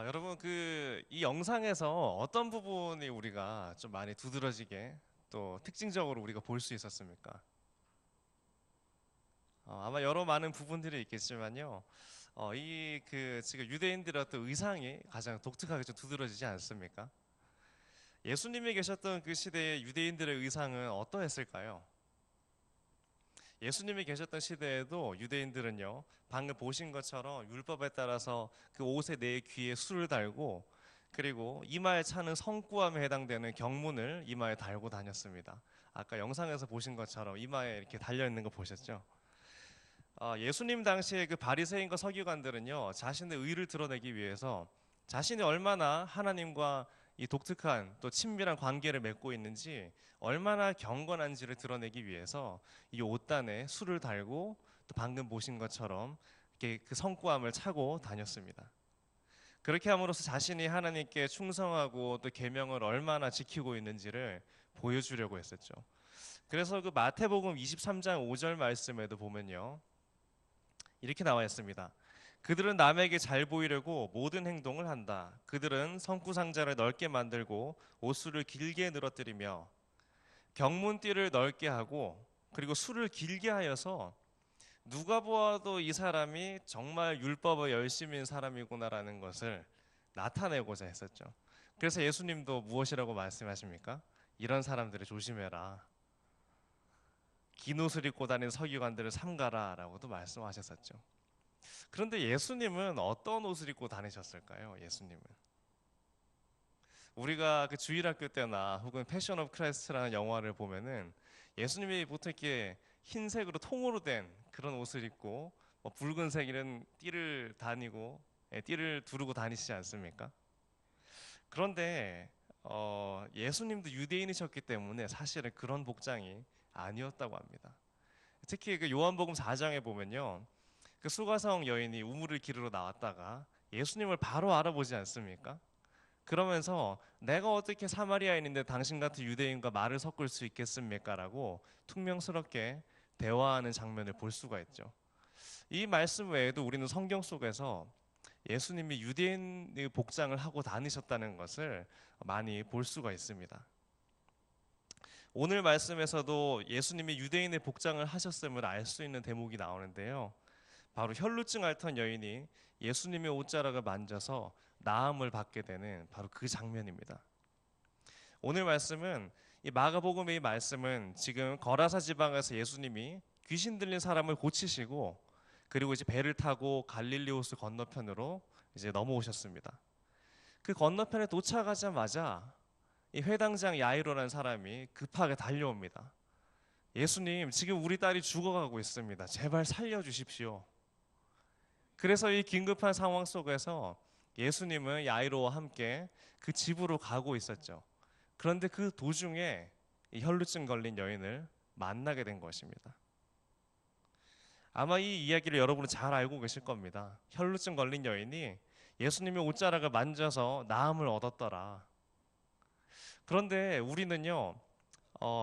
여러분 이 영상에서 어떤 부분이 우리가 좀 많이 두드러지게 또 특징적으로 우리가 볼 수 있었습니까? 아마 여러 많은 부분들이 있겠지만요. 이 지금 유대인들의 어떤 의상이 가장 독특하게 좀 두드러지지 않습니까? 예수님이 계셨던 그 시대의 유대인들의 의상은 어떠했을까요? 예수님이 계셨던 시대에도 유대인들은요, 방금 보신 것처럼 율법에 따라서 그 옷의 네 귀에 술을 달고, 그리고 이마에 차는 성구함에 해당되는 경문을 이마에 달고 다녔습니다. 아까 영상에서 보신 것처럼 이마에 이렇게 달려 있는 거 보셨죠? 예수님 당시에 그 바리새인과 서기관들은요, 자신의 의를 드러내기 위해서 자신이 얼마나 하나님과 이 독특한 또 친밀한 관계를 맺고 있는지, 얼마나 경건한지를 드러내기 위해서 이 옷단에 술을 달고 또 방금 보신 것처럼 이렇게 그 성구함을 차고 다녔습니다. 그렇게 함으로써 자신이 하나님께 충성하고 또 계명을 얼마나 지키고 있는지를 보여주려고 했었죠. 그래서 그 마태복음 23장 5절 말씀에도 보면요, 이렇게 나와 있습니다. 그들은 남에게 잘 보이려고 모든 행동을 한다. 그들은 성구상자를 넓게 만들고 옷수를 길게 늘어뜨리며 경문띠를 넓게 하고 그리고 술을 길게 하여서 누가 보아도 이 사람이 정말 율법의 열심인 사람이구나라는 것을 나타내고자 했었죠. 그래서 예수님도 무엇이라고 말씀하십니까? 이런 사람들을 조심해라. 긴 옷을 입고 다니는 서기관들을 삼가라 라고도 말씀하셨었죠. 그런데 예수님은 어떤 옷을 입고 다니셨을까요? 예수님은 우리가 그 주일학교 때나 혹은 패션 오브 크라이스트라는 영화를 보면은 예수님이 보통 이렇게 흰색으로 통으로 된 그런 옷을 입고 뭐 붉은색 이런 띠를 다니고 띠를 두르고 다니시지 않습니까? 그런데 예수님도 유대인이셨기 때문에 사실은 그런 복장이 아니었다고 합니다. 특히 그 요한복음 4장에 보면요, 그 수가성 여인이 우물을 기르러 나왔다가 예수님을 바로 알아보지 않습니까? 그러면서 내가 어떻게 사마리아인인데 당신 같은 유대인과 말을 섞을 수 있겠습니까? 라고 퉁명스럽게 대화하는 장면을 볼 수가 있죠. 이 말씀 외에도 우리는 성경 속에서 예수님이 유대인의 복장을 하고 다니셨다는 것을 많이 볼 수가 있습니다. 오늘 말씀에서도 예수님이 유대인의 복장을 하셨음을 알 수 있는 대목이 나오는데요. 바로 혈루증 앓던 여인이 예수님의 옷자락을 만져서 나음을 받게 되는 바로 그 장면입니다. 오늘 말씀은 이 마가복음의 이 말씀은 지금 거라사 지방에서 예수님이 귀신 들린 사람을 고치시고 그리고 이제 배를 타고 갈릴리 호수 건너편으로 이제 넘어오셨습니다. 그 건너편에 도착하자마자 이 회당장 야이로라는 사람이 급하게 달려옵니다. 예수님, 지금 우리 딸이 죽어가고 있습니다. 제발 살려주십시오. 그래서 이 긴급한 상황 속에서 예수님은 야이로와 함께 그 집으로 가고 있었죠. 그런데 그 도중에 이 혈루증 걸린 여인을 만나게 된 것입니다. 아마 이 이야기를 여러분은 잘 알고 계실 겁니다. 혈루증 걸린 여인이 예수님의 옷자락을 만져서 나음을 얻었더라. 그런데 우리는요,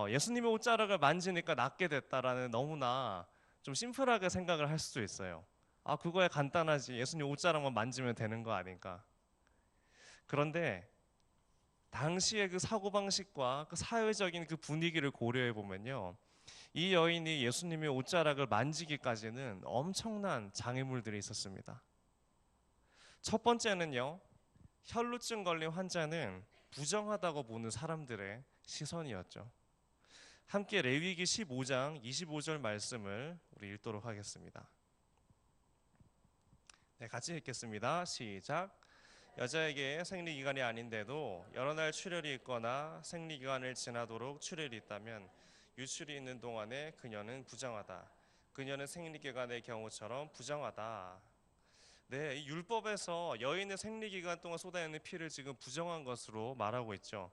예수님의 옷자락을 만지니까 낫게 됐다라는 너무나 좀 심플하게 생각을 할 수도 있어요. 아, 그거야 간단하지. 예수님 옷자락만 만지면 되는 거 아닌가. 그런데 당시의 그 사고방식과 그 사회적인 그 분위기를 고려해 보면요, 이 여인이 예수님의 옷자락을 만지기까지는 엄청난 장애물들이 있었습니다. 첫 번째는요, 혈루증 걸린 환자는 부정하다고 보는 사람들의 시선이었죠. 함께 레위기 15장 25절 말씀을 우리 읽도록 하겠습니다. 네, 같이 읽겠습니다. 시작. 여자에게 생리기간이 아닌데도 여러 날 출혈이 있거나 생리기간을 지나도록 출혈이 있다면 유출이 있는 동안에 그녀는 부정하다. 그녀는 생리기간의 경우처럼 부정하다. 네, 이 율법에서 여인의 생리기간 동안 쏟아내는 피를 지금 부정한 것으로 말하고 있죠.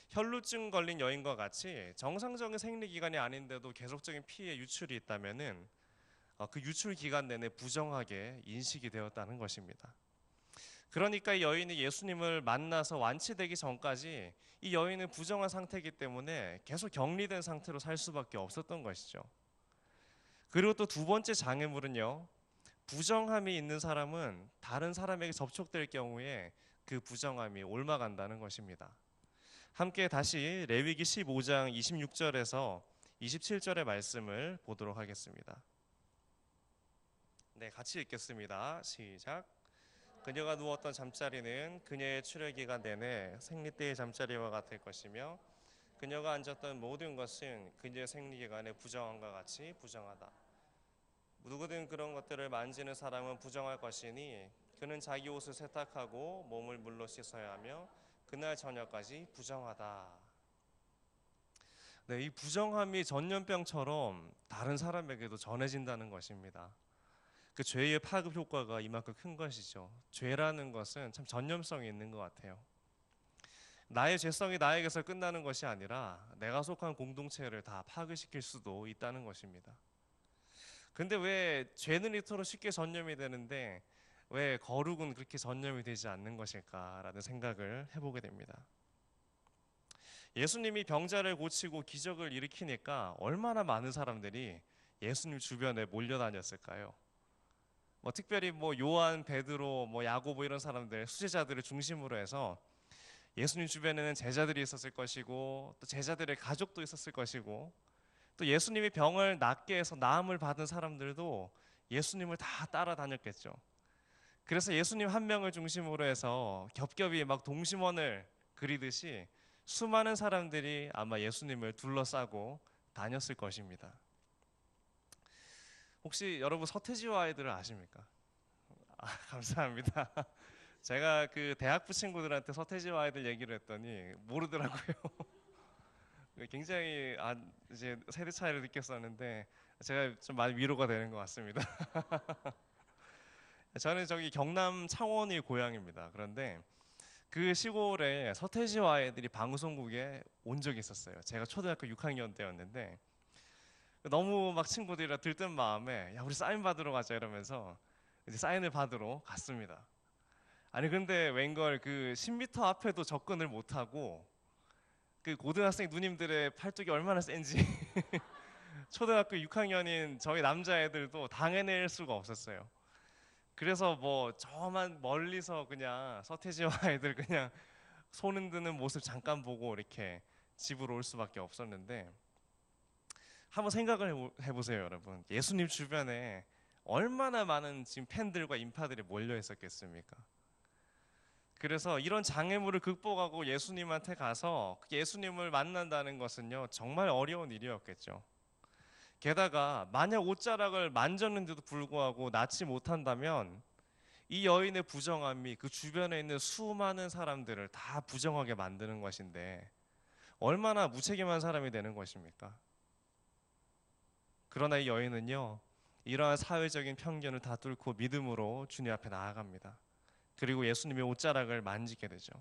혈루증 걸린 여인과 같이 정상적인 생리기간이 아닌데도 계속적인 피의 유출이 있다면은 그 유출 기간 내내 부정하게 인식이 되었다는 것입니다. 그러니까 이 여인이 예수님을 만나서 완치되기 전까지 이 여인은 부정한 상태이기 때문에 계속 격리된 상태로 살 수밖에 없었던 것이죠. 그리고 또 두 번째 장애물은요, 부정함이 있는 사람은 다른 사람에게 접촉될 경우에 그 부정함이 옮아간다는 것입니다. 함께 다시 레위기 15장 26절에서 27절의 말씀을 보도록 하겠습니다. 네, 같이 읽겠습니다. 시작. 그녀가 누웠던 잠자리는 그녀의 출애기가 내내 생리때의 잠자리와 같을 것이며 그녀가 앉았던 모든 것은 그녀의 생리기간의 부정함과 같이 부정하다. 누구든 그런 것들을 만지는 사람은 부정할 것이니 그는 자기 옷을 세탁하고 몸을 물로 씻어야 하며 그날 저녁까지 부정하다. 네, 이 부정함이 전염병처럼 다른 사람에게도 전해진다는 것입니다. 그 죄의 파급 효과가 이만큼 큰 것이죠. 죄라는 것은 참 전염성이 있는 것 같아요. 나의 죄성이 나에게서 끝나는 것이 아니라 내가 속한 공동체를 다 파괴시킬 수도 있다는 것입니다. 근데 왜 죄는 이토록 쉽게 전염이 되는데 왜 거룩은 그렇게 전염이 되지 않는 것일까라는 생각을 해보게 됩니다. 예수님이 병자를 고치고 기적을 일으키니까 얼마나 많은 사람들이 예수님 주변에 몰려다녔을까요? 특별히 요한, 베드로, 야고보 이런 사람들, 수제자들을 중심으로 해서 예수님 주변에는 제자들이 있었을 것이고 또 제자들의 가족도 있었을 것이고 또 예수님이 병을 낫게 해서 나음을 받은 사람들도 예수님을 다 따라다녔겠죠. 그래서 예수님 한 명을 중심으로 해서 겹겹이 막 동심원을 그리듯이 수많은 사람들이 아마 예수님을 둘러싸고 다녔을 것입니다. 혹시 여러분 서태지와 아이들을 아십니까? 감사합니다. 제가 그 대학부 친구들한테 서태지와 아이들 얘기를 했더니 모르더라고요. 굉장히 이제 세대 차이를 느꼈었는데 제가 좀 많이 위로가 되는 것 같습니다. 저는 저기 경남 창원이 고향입니다. 그런데 그 시골에 서태지와 아이들이 방송국에 온 적이 있었어요. 제가 초등학교 6학년 때였는데 너무 막 친구들이랑 들뜬 마음에 야 우리 사인 받으러 가자 이러면서 이제 사인을 받으러 갔습니다. 아니 근데 웬걸 그 10m 앞에도 접근을 못하고 그 고등학생 누님들의 팔뚝이 얼마나 센지 초등학교 6학년인 저희 남자애들도 당해낼 수가 없었어요. 그래서 저만 멀리서 그냥 서태지와 아이들 그냥 손 흔드는 모습 잠깐 보고 이렇게 집으로 올 수밖에 없었는데 한번 생각을 해보세요, 여러분. 예수님 주변에 얼마나 많은 지금 팬들과 인파들이 몰려 있었겠습니까? 그래서 이런 장애물을 극복하고 예수님한테 가서 예수님을 만난다는 것은요 정말 어려운 일이었겠죠. 게다가 만약 옷자락을 만졌는데도 불구하고 낫지 못한다면 이 여인의 부정함이 그 주변에 있는 수많은 사람들을 다 부정하게 만드는 것인데 얼마나 무책임한 사람이 되는 것입니까? 그러나 이 여인은요 이러한 사회적인 편견을 다 뚫고 믿음으로 주님 앞에 나아갑니다. 그리고 예수님의 옷자락을 만지게 되죠.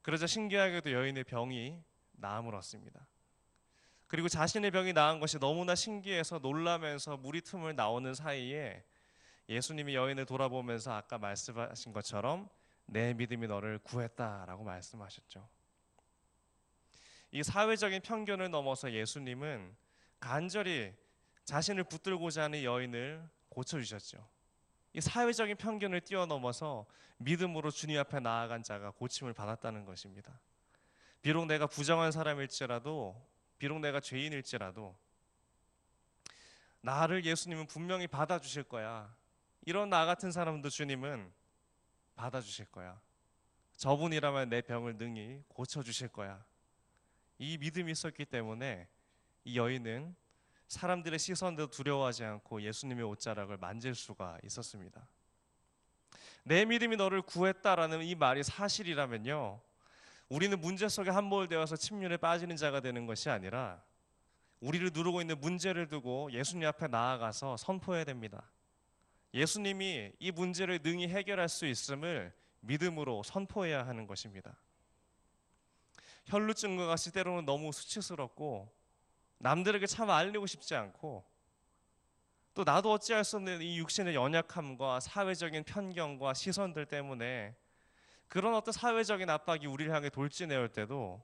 그러자 신기하게도 여인의 병이 나음을 얻습니다. 그리고 자신의 병이 나은 것이 너무나 신기해서 놀라면서 무리 틈을 나오는 사이에 예수님이 여인을 돌아보면서 아까 말씀하신 것처럼 내 믿음이 너를 구했다라고 말씀하셨죠. 이 사회적인 편견을 넘어서 예수님은 간절히 자신을 붙들고자 하는 여인을 고쳐주셨죠. 이 사회적인 편견을 뛰어넘어서 믿음으로 주님 앞에 나아간 자가 고침을 받았다는 것입니다. 비록 내가 부정한 사람일지라도 비록 내가 죄인일지라도 나를 예수님은 분명히 받아주실 거야. 이런 나 같은 사람도 주님은 받아주실 거야. 저분이라면 내 병을 능히 고쳐주실 거야. 이 믿음이 있었기 때문에 이 여인은 사람들의 시선도 두려워하지 않고 예수님의 옷자락을 만질 수가 있었습니다. 내 믿음이 너를 구했다라는 이 말이 사실이라면요 우리는 문제 속에 함몰되어서 침륜에 빠지는 자가 되는 것이 아니라 우리를 누르고 있는 문제를 두고 예수님 앞에 나아가서 선포해야 됩니다. 예수님이 이 문제를 능히 해결할 수 있음을 믿음으로 선포해야 하는 것입니다. 혈루증과 같이 때로는 너무 수치스럽고 남들에게 참 알리고 싶지 않고 또 나도 어찌할 수 없는 이 육신의 연약함과 사회적인 편견과 시선들 때문에 그런 어떤 사회적인 압박이 우리를 향해 돌진해올 때도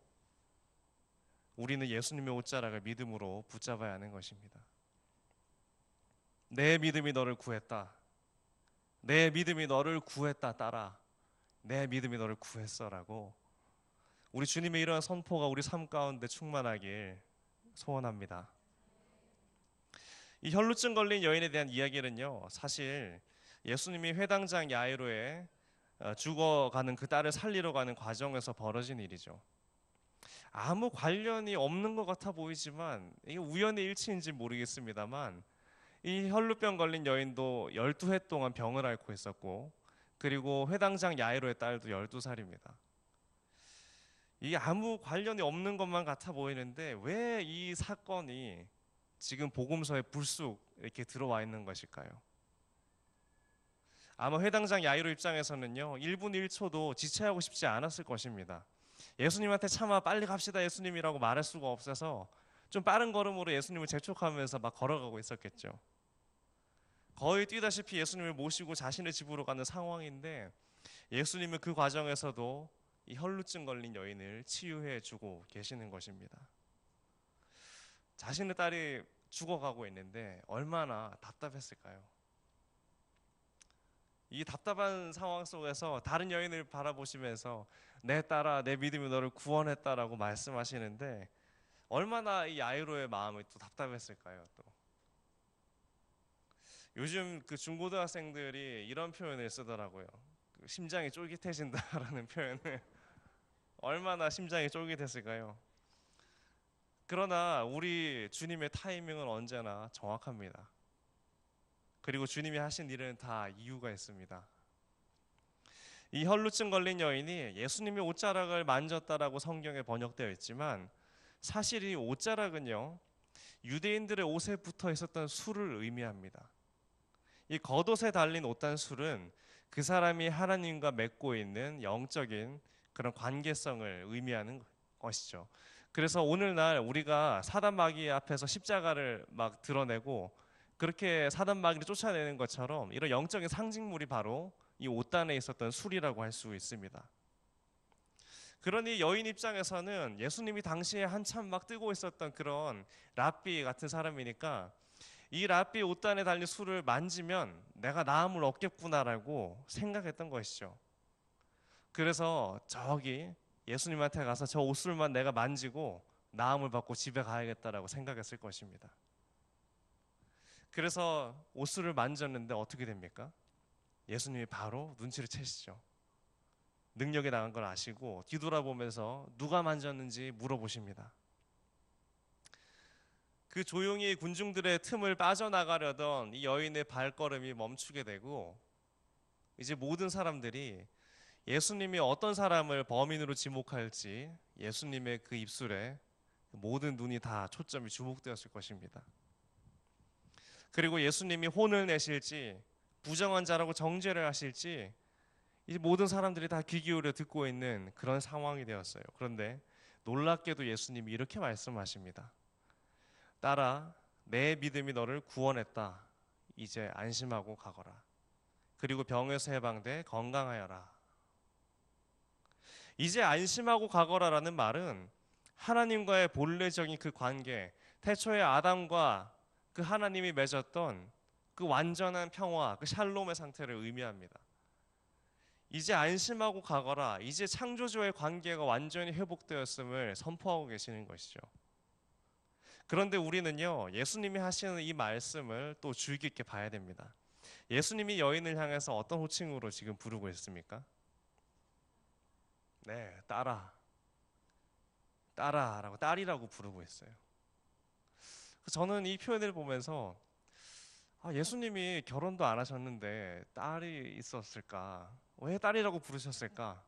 우리는 예수님의 옷자락을 믿음으로 붙잡아야 하는 것입니다. 내 믿음이 너를 구했다. 내 믿음이 너를 구했다 따라 내 믿음이 너를 구했어라고 우리 주님의 이러한 선포가 우리 삶 가운데 충만하길 소원합니다. 이 혈루증 걸린 여인에 대한 이야기는요, 사실 예수님이 회당장 야이로에 죽어가는 그 딸을 살리러 가는 과정에서 벌어진 일이죠. 아무 관련이 없는 것 같아 보이지만 이게 우연의 일치인지 모르겠습니다만 이 혈루병 걸린 여인도 12해 동안 병을 앓고 있었고 그리고 회당장 야이로의 딸도 12살입니다. 이게 아무 관련이 없는 것만 같아 보이는데 왜 이 사건이 지금 복음서에 불쑥 이렇게 들어와 있는 것일까요? 아마 회당장 야이로 입장에서는요 1분 1초도 지체하고 싶지 않았을 것입니다. 예수님한테 차마 빨리 갑시다 예수님이라고 말할 수가 없어서 좀 빠른 걸음으로 예수님을 재촉하면서 막 걸어가고 있었겠죠. 거의 뛰다시피 예수님을 모시고 자신의 집으로 가는 상황인데 예수님은 그 과정에서도 이 혈루증 걸린 여인을 치유해 주고 계시는 것입니다. 자신의 딸이 죽어가고 있는데 얼마나 답답했을까요? 이 답답한 상황 속에서 다른 여인을 바라보시면서 내 딸아 내 믿음이 너를 구원했다라고 말씀하시는데 얼마나 이 야이로의 마음이 또 답답했을까요? 또 요즘 그 중고등학생들이 이런 표현을 쓰더라고요. 그 심장이 쫄깃해진다라는 표현을 얼마나 심장이 쫄깃했을까요? 그러나 우리 주님의 타이밍은 언제나 정확합니다. 그리고 주님이 하신 일은 다 이유가 있습니다. 이 혈루증 걸린 여인이 예수님의 옷자락을 만졌다라고 성경에 번역되어 있지만 사실 이 옷자락은요 유대인들의 옷에 붙어 있었던 술을 의미합니다. 이 겉옷에 달린 옷단술은 그 사람이 하나님과 맺고 있는 영적인 그런 관계성을 의미하는 것이죠. 그래서 오늘날 우리가 사단 마귀 앞에서 십자가를 막 드러내고 그렇게 사단 마귀를 쫓아내는 것처럼 이런 영적인 상징물이 바로 이 옷단에 있었던 술이라고 할 수 있습니다. 그러니 여인 입장에서는 예수님이 당시에 한참 막 뜨고 있었던 그런 랍비 같은 사람이니까 이 랍비 옷단에 달린 술을 만지면 내가 나음을 얻겠구나라고 생각했던 것이죠. 그래서 저기 예수님한테 가서 저 옷술만 내가 만지고 나음을 받고 집에 가야겠다라고 생각했을 것입니다. 그래서 옷술을 만졌는데 어떻게 됩니까? 예수님이 바로 눈치를 채시죠. 능력이 나간 걸 아시고 뒤돌아보면서 누가 만졌는지 물어보십니다. 그 조용히 군중들의 틈을 빠져나가려던 이 여인의 발걸음이 멈추게 되고 이제 모든 사람들이 예수님이 어떤 사람을 범인으로 지목할지 예수님의 그 입술에 모든 눈이 다 초점이 주목되었을 것입니다. 그리고 예수님이 혼을 내실지 부정한 자라고 정죄를 하실지 이제 모든 사람들이 다 귀 기울여 듣고 있는 그런 상황이 되었어요. 그런데 놀랍게도 예수님이 이렇게 말씀하십니다. 딸아, 내 믿음이 너를 구원했다. 이제 안심하고 가거라. 그리고 병에서 해방돼 건강하여라. 이제 안심하고 가거라라는 말은 하나님과의 본래적인 그 관계, 태초에 아담과 그 하나님이 맺었던 그 완전한 평화, 그 샬롬의 상태를 의미합니다. 이제 안심하고 가거라. 이제 창조주와의 관계가 완전히 회복되었음을 선포하고 계시는 것이죠. 그런데 우리는요, 예수님이 하시는 이 말씀을 또 주의 깊게 봐야 됩니다. 예수님이 여인을 향해서 어떤 호칭으로 지금 부르고 있습니까? 네, 딸아. 딸아라고 딸이라고 부르고 있어요. 저는 이 표현을 보면서 예수님이 결혼도 안 하셨는데 딸이 있었을까? 왜 딸이라고 부르셨을까?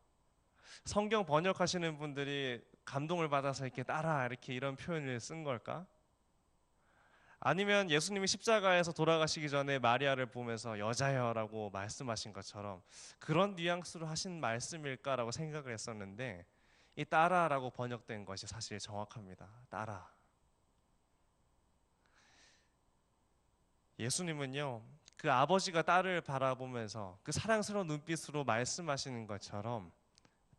성경 번역하시는 분들이 감동을 받아서 이렇게 딸아 이렇게 이런 표현을 쓴 걸까? 아니면 예수님이 십자가에서 돌아가시기 전에 마리아를 보면서 여자여라고 말씀하신 것처럼 그런 뉘앙스로 하신 말씀일까라고 생각을 했었는데 이 딸아라고 번역된 것이 사실 정확합니다. 딸아. 예수님은요 그 아버지가 딸을 바라보면서 그 사랑스러운 눈빛으로 말씀하시는 것처럼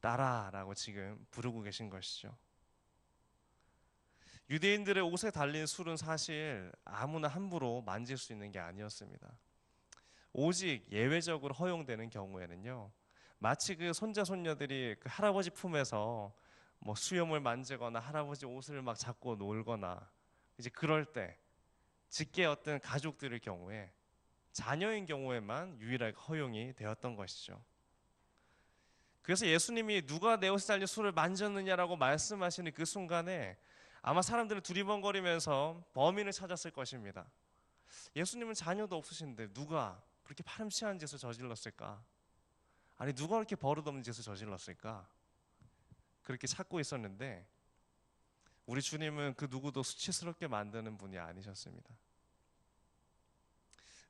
딸아라고 지금 부르고 계신 것이죠. 유대인들의 옷에 달린 술은 사실 아무나 함부로 만질 수 있는 게 아니었습니다. 오직 예외적으로 허용되는 경우에는요 마치 그 손자 손녀들이 그 할아버지 품에서 뭐 수염을 만지거나 할아버지 옷을 막 잡고 놀거나 이제 그럴 때 직계 어떤 가족들의 경우에 자녀인 경우에만 유일하게 허용이 되었던 것이죠. 그래서 예수님이 누가 내 옷에 달린 술을 만졌느냐라고 말씀하시는 그 순간에 아마 사람들은 두리번거리면서 범인을 찾았을 것입니다. 예수님은 자녀도 없으신데 누가 그렇게 파렴치한 짓을 저질렀을까? 아니 누가 그렇게 버릇없는 짓을 저질렀을까? 그렇게 찾고 있었는데 우리 주님은 그 누구도 수치스럽게 만드는 분이 아니셨습니다.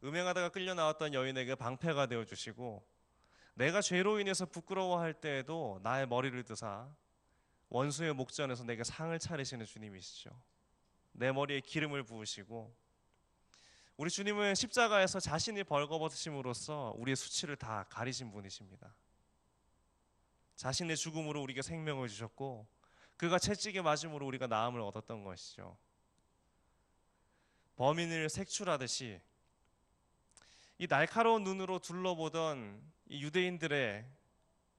음행하다가 끌려 나왔던 여인에게 방패가 되어 주시고 내가 죄로 인해서 부끄러워할 때에도 나의 머리를 드사 원수의 목전에서 내게 상을 차리시는 주님이시죠. 내 머리에 기름을 부으시고 우리 주님은 십자가에서 자신이 벌거벗으심으로써 우리의 수치를 다 가리신 분이십니다. 자신의 죽음으로 우리에게 생명을 주셨고 그가 채찍에 맞음으로 우리가 나음을 얻었던 것이죠. 범인을 색출하듯이 이 날카로운 눈으로 둘러보던 이 유대인들의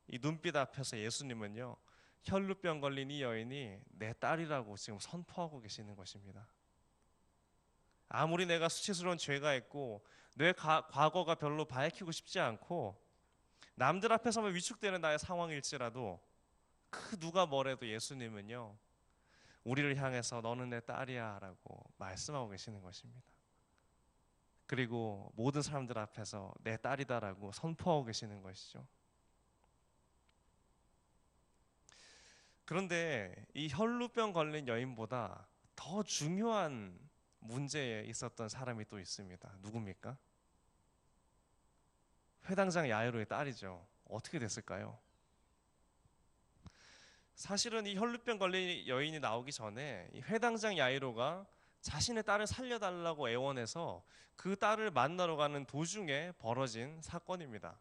이 눈빛 앞에서 예수님은요 혈루병 걸린 이 여인이 내 딸이라고 지금 선포하고 계시는 것입니다. 아무리 내가 수치스러운 죄가 있고 내 과거가 별로 밝히고 싶지 않고 남들 앞에서만 위축되는 나의 상황일지라도 그 누가 뭐래도 예수님은요 우리를 향해서 너는 내 딸이야 라고 말씀하고 계시는 것입니다. 그리고 모든 사람들 앞에서 내 딸이다라고 선포하고 계시는 것이죠. 그런데 이 혈루병 걸린 여인보다 더 중요한 문제에 있었던 사람이 또 있습니다. 누굽니까? 회당장 야이로의 딸이죠. 어떻게 됐을까요? 사실은 이 혈루병 걸린 여인이 나오기 전에 이 회당장 야이로가 자신의 딸을 살려달라고 애원해서 그 딸을 만나러 가는 도중에 벌어진 사건입니다.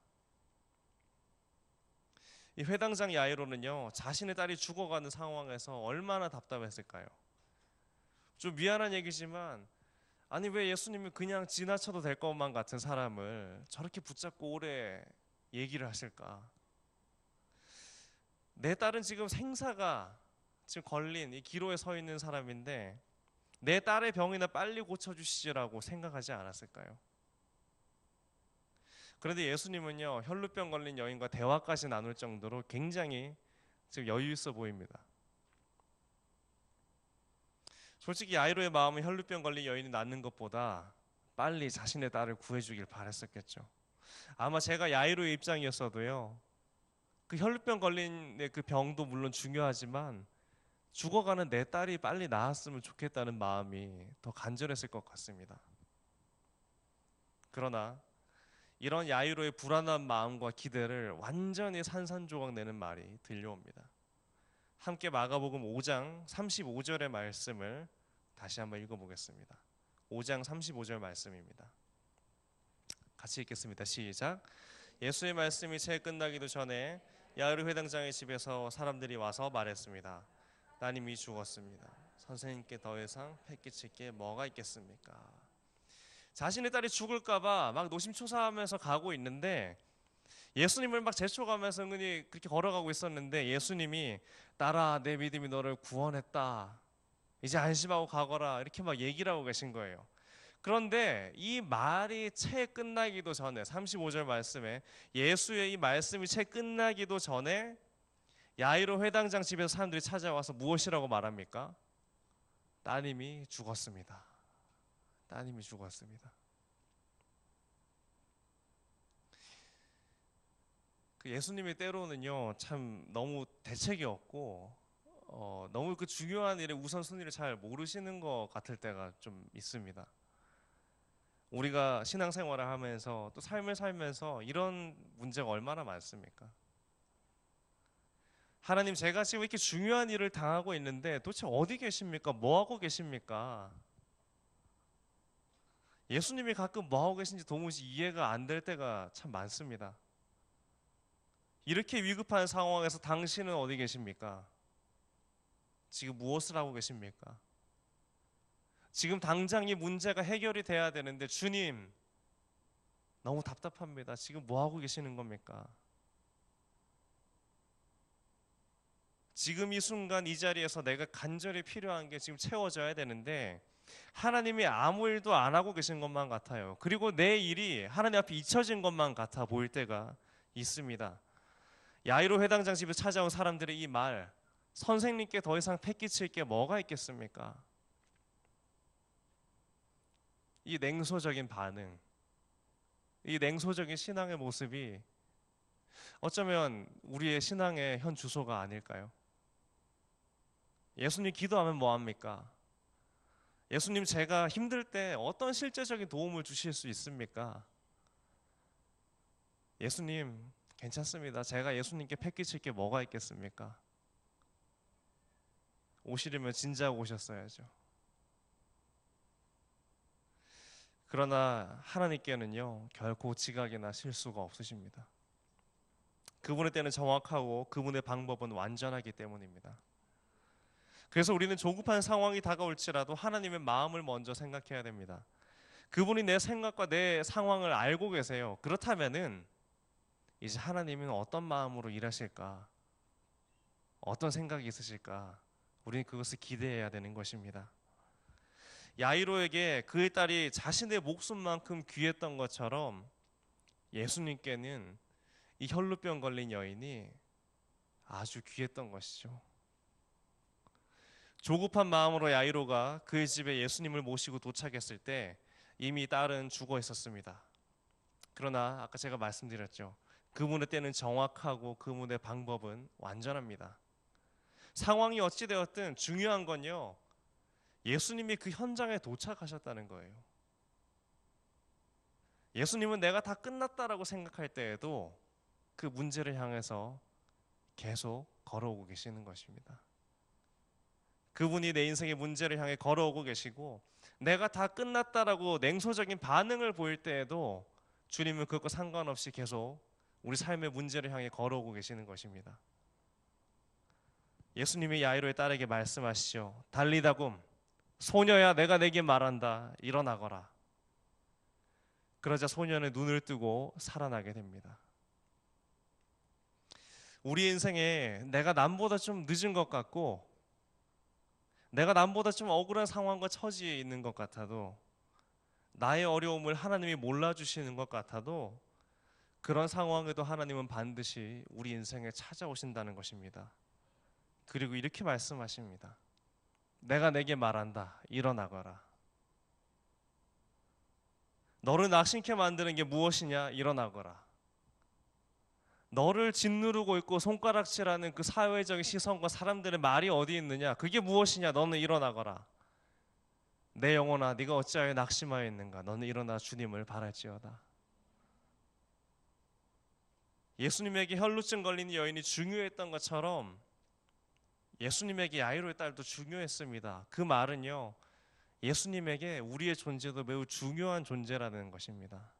이 회당장 야이로는요 자신의 딸이 죽어가는 상황에서 얼마나 답답했을까요? 좀 미안한 얘기지만 아니 왜 예수님이 그냥 지나쳐도 될 것만 같은 사람을 저렇게 붙잡고 오래 얘기를 하실까? 내 딸은 지금 생사가 지금 걸린 이 기로에 서 있는 사람인데 내 딸의 병이나 빨리 고쳐주시지라고 생각하지 않았을까요? 그런데 예수님은요 혈루병 걸린 여인과 대화까지 나눌 정도로 굉장히 지금 여유 있어 보입니다. 솔직히 야이로의 마음은 혈루병 걸린 여인이 낫는 것보다 빨리 자신의 딸을 구해주길 바랬었겠죠. 아마 제가 야이로의 입장이었어도요 그 혈루병 걸린 그 병도 물론 중요하지만 죽어가는 내 딸이 빨리 나았으면 좋겠다는 마음이 더 간절했을 것 같습니다. 그러나 이런 야이로의 불안한 마음과 기대를 완전히 산산조각 내는 말이 들려옵니다. 함께 마가복음 5장 35절의 말씀을 다시 한번 읽어보겠습니다. 5장 35절 말씀입니다. 같이 읽겠습니다. 시작. 예수의 말씀이 채 끝나기도 전에 야이로 회당장의 집에서 사람들이 와서 말했습니다. 따님이 죽었습니다. 선생님께 더 이상 패끼칠 게 뭐가 있겠습니까? 자신의 딸이 죽을까봐 막 노심초사하면서 가고 있는데 예수님을 막 제쳐가면서 은근히 그렇게 걸어가고 있었는데 예수님이 딸아 내 믿음이 너를 구원했다. 이제 안심하고 가거라 이렇게 막 얘기를 하고 계신 거예요. 그런데 이 말이 채 끝나기도 전에 35절 말씀에 예수의 이 말씀이 채 끝나기도 전에 야이로 회당장 집에서 사람들이 찾아와서 무엇이라고 말합니까? 따님이 죽었습니다. 따님이 죽었습니다. 그 예수님이 때로는요 참 너무 대책이 없고 너무 그 중요한 일의 우선순위를 잘 모르시는 것 같을 때가 좀 있습니다. 우리가 신앙생활을 하면서 또 삶을 살면서 이런 문제가 얼마나 많습니까? 하나님 제가 지금 이렇게 중요한 일을 당하고 있는데 도대체 어디 계십니까? 뭐 하고 계십니까? 예수님이 가끔 뭐 하고 계신지 도무지 이해가 안 될 때가 참 많습니다. 이렇게 위급한 상황에서 당신은 어디 계십니까? 지금 무엇을 하고 계십니까? 지금 당장 이 문제가 해결이 돼야 되는데 주님 너무 답답합니다. 지금 뭐 하고 계시는 겁니까? 지금 이 순간 이 자리에서 내가 간절히 필요한 게 지금 채워져야 되는데 하나님이 아무 일도 안 하고 계신 것만 같아요. 그리고 내 일이 하나님 앞에 잊혀진 것만 같아 보일 때가 있습니다. 야이로 회당장 집에 찾아온 사람들의 이 말, 선생님께 더 이상 패기칠 게 뭐가 있겠습니까? 이 냉소적인 반응, 이 냉소적인 신앙의 모습이 어쩌면 우리의 신앙의 현 주소가 아닐까요? 예수님 기도하면 뭐합니까? 예수님 제가 힘들 때 어떤 실제적인 도움을 주실 수 있습니까? 예수님 괜찮습니다. 제가 예수님께 패기칠 게 뭐가 있겠습니까? 오시려면 진작 오셨어야죠. 그러나 하나님께는요 결코 지각이나 실수가 없으십니다. 그분의 때는 정확하고 그분의 방법은 완전하기 때문입니다. 그래서 우리는 조급한 상황이 다가올지라도 하나님의 마음을 먼저 생각해야 됩니다. 그분이 내 생각과 내 상황을 알고 계세요. 그렇다면은 이제 하나님은 어떤 마음으로 일하실까? 어떤 생각이 있으실까? 우리는 그것을 기대해야 되는 것입니다. 야이로에게 그의 딸이 자신의 목숨만큼 귀했던 것처럼 예수님께는 이 혈루병 걸린 여인이 아주 귀했던 것이죠. 조급한 마음으로 야이로가 그의 집에 예수님을 모시고 도착했을 때 이미 딸은 죽어 있었습니다. 그러나 아까 제가 말씀드렸죠. 그분의 때는 정확하고 그분의 방법은 완전합니다. 상황이 어찌되었든 중요한 건요. 예수님이 그 현장에 도착하셨다는 거예요. 예수님은 내가 다 끝났다라고 생각할 때에도 그 문제를 향해서 계속 걸어오고 계시는 것입니다. 그분이 내 인생의 문제를 향해 걸어오고 계시고 내가 다 끝났다라고 냉소적인 반응을 보일 때에도 주님은 그것과 상관없이 계속 우리 삶의 문제를 향해 걸어오고 계시는 것입니다. 예수님이 야이로의 딸에게 말씀하시죠. 달리다굼 소녀야 내가 내게 말한다 일어나거라. 그러자 소녀는 눈을 뜨고 살아나게 됩니다. 우리 인생에 내가 남보다 좀 늦은 것 같고 내가 남보다 좀 억울한 상황과 처지에 있는 것 같아도 나의 어려움을 하나님이 몰라주시는 것 같아도 그런 상황에도 하나님은 반드시 우리 인생에 찾아오신다는 것입니다. 그리고 이렇게 말씀하십니다. 내가 내게 말한다. 일어나거라. 너를 낙심케 만드는 게 무엇이냐? 일어나거라. 너를 짓누르고 있고 손가락질하는 그 사회적인 시선과 사람들의 말이 어디 있느냐? 그게 무엇이냐? 너는 일어나거라. 내 영혼아 네가 어찌하여 낙심하여 있는가? 너는 일어나 주님을 바랄지어다. 예수님에게 혈루증 걸린 여인이 중요했던 것처럼 예수님에게 야이로의 딸도 중요했습니다. 그 말은요. 예수님에게 우리의 존재도 매우 중요한 존재라는 것입니다.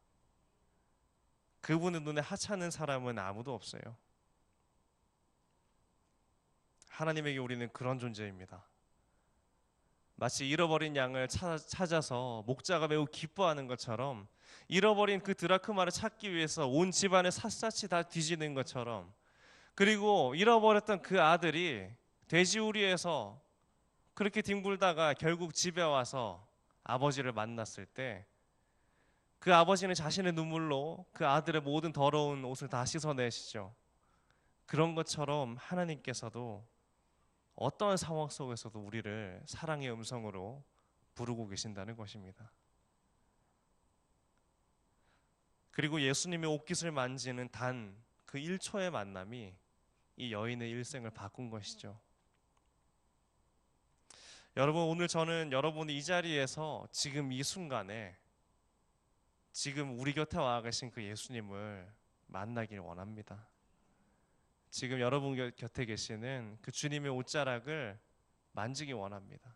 그분의 눈에 하찮은 사람은 아무도 없어요. 하나님에게 우리는 그런 존재입니다. 마치 잃어버린 양을 찾아서 목자가 매우 기뻐하는 것처럼 잃어버린 그 드라크마를 찾기 위해서 온 집안을 샅샅이 다 뒤지는 것처럼 그리고 잃어버렸던 그 아들이 돼지우리에서 그렇게 뒹굴다가 결국 집에 와서 아버지를 만났을 때 그 아버지는 자신의 눈물로 그 아들의 모든 더러운 옷을 다 씻어내시죠. 그런 것처럼 하나님께서도 어떠한 상황 속에서도 우리를 사랑의 음성으로 부르고 계신다는 것입니다. 그리고 예수님의 옷깃을 만지는 단 그 1초의 만남이 이 여인의 일생을 바꾼 것이죠. 여러분 오늘 저는 여러분이 이 자리에서 지금 이 순간에 지금 우리 곁에 와 계신 그 예수님을 만나길 원합니다. 지금 여러분 곁에 계시는 그 주님의 옷자락을 만지기 원합니다.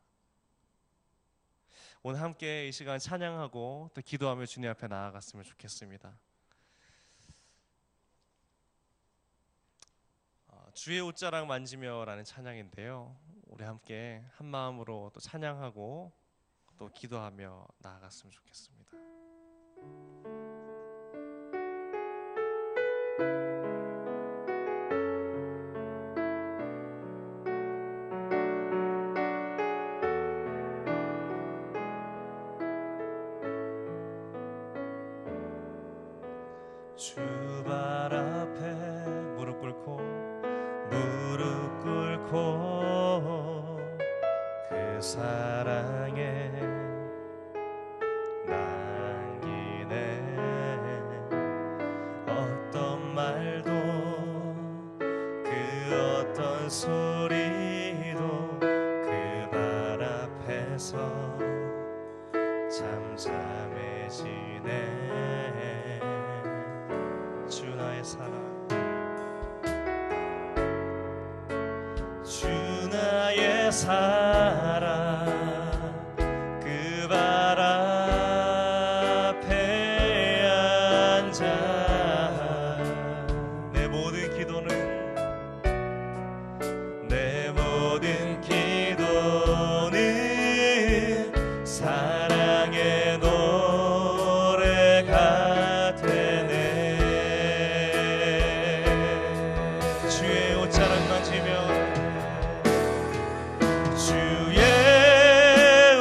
오늘 함께 이 시간 찬양하고 또 기도하며 주님 앞에 나아갔으면 좋겠습니다. 주의 옷자락 만지며라는 찬양인데요. 우리 함께 한 마음으로 또 찬양하고 또 기도하며 나아갔으면 좋겠습니다. 주 발 앞에 무릎 꿇고 그 사랑에 남기네. 어떤 말도 그 어떤 소리도 그 발 앞에서 잠잠해지네. 주 나의 사랑, 주 나의 사랑, 그 발 앞에 앉아 내 모든 기도는 사랑의 노래가 되네. 주의 옷자락 만지며 주의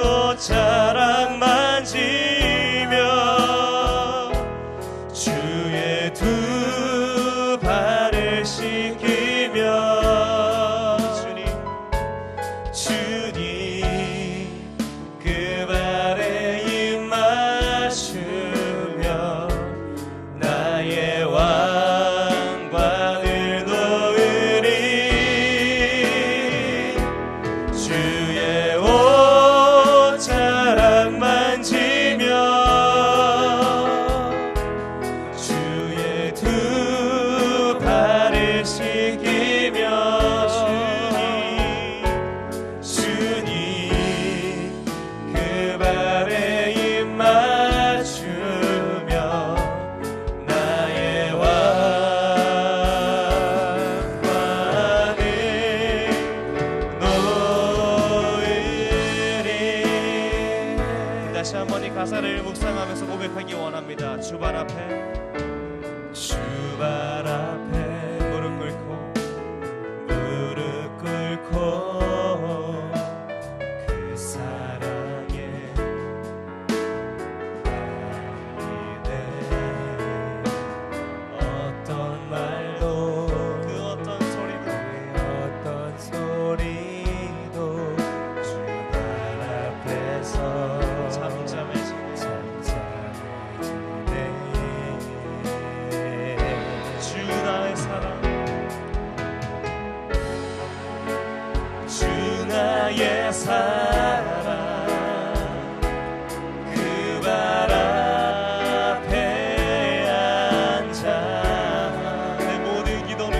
옷자락 만지며 주의 두 발을 씻기며 그 발에 입 맞추며 나의 왕관을 놓으리. 주의 옷자락 만지며 주의 두 발을 씻기며 그 발에 입 맞추며 나의 왕관을 놓으리. 다시 한번 이 가사를 묵상하면서 고백하기 원합니다. 주 발 앞에 무릎 꿇고 그 사랑에 남기네. 어떤 말도 그 어떤 소리도 주 발 앞에서 잠잠해지네. 주 나의 사랑, 주 나의 사랑, 그 발 앞에 앉아 내 모든 기도는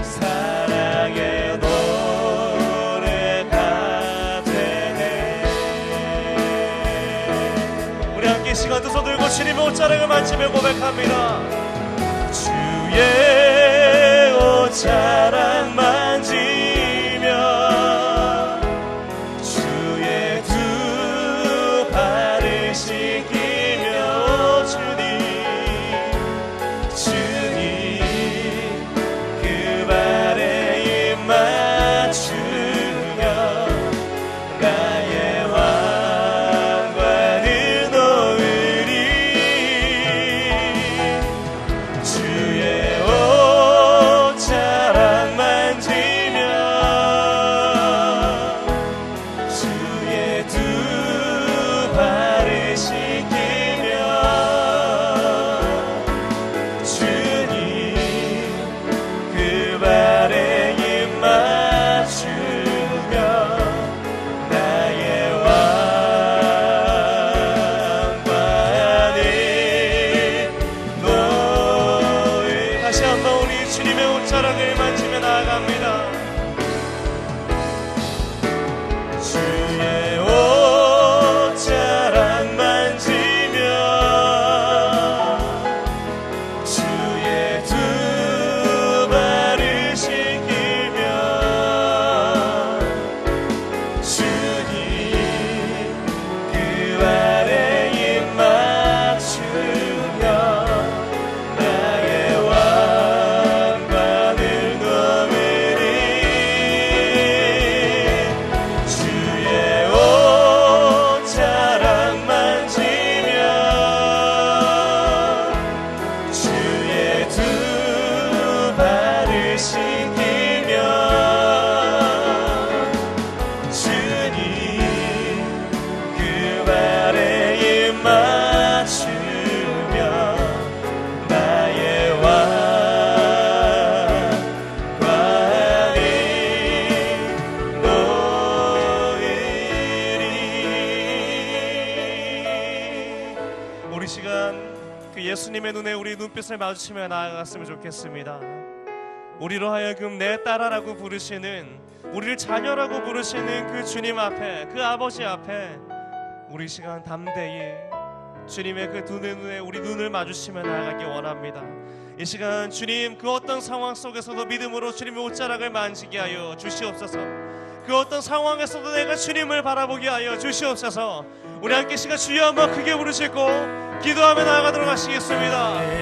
사랑의 노래가 되네. 우리 함께 시간 두 손 들고 주님의 옷자락을 만지며 고백합니다. 주의 옷자락 만지며 주의 두 발을 씻기며 주님 그 발에 입 맞추며 나의 왕관을 놓으리. 주의 옷자락 그 예수님의 눈에 우리 눈빛을 마주치며 나아갔으면 좋겠습니다. 우리로 하여금 내 딸아라고 부르시는, 우리를 자녀라고 부르시는 그 주님 앞에, 그 아버지 앞에 우리 이 시간 담대히 주님의 그 두 눈에 우리 눈을 마주치며 나아가기 원합니다. 이 시간 주님, 그 어떤 상황 속에서도 믿음으로 주님의 옷자락을 만지게 하여 주시옵소서. 그 어떤 상황에서도 내가 주님을 바라보게 하여 주시옵소서. 우리 함께 시간 주여 한번 크게 부르시고 기도하며 나아가도록 하시겠습니다.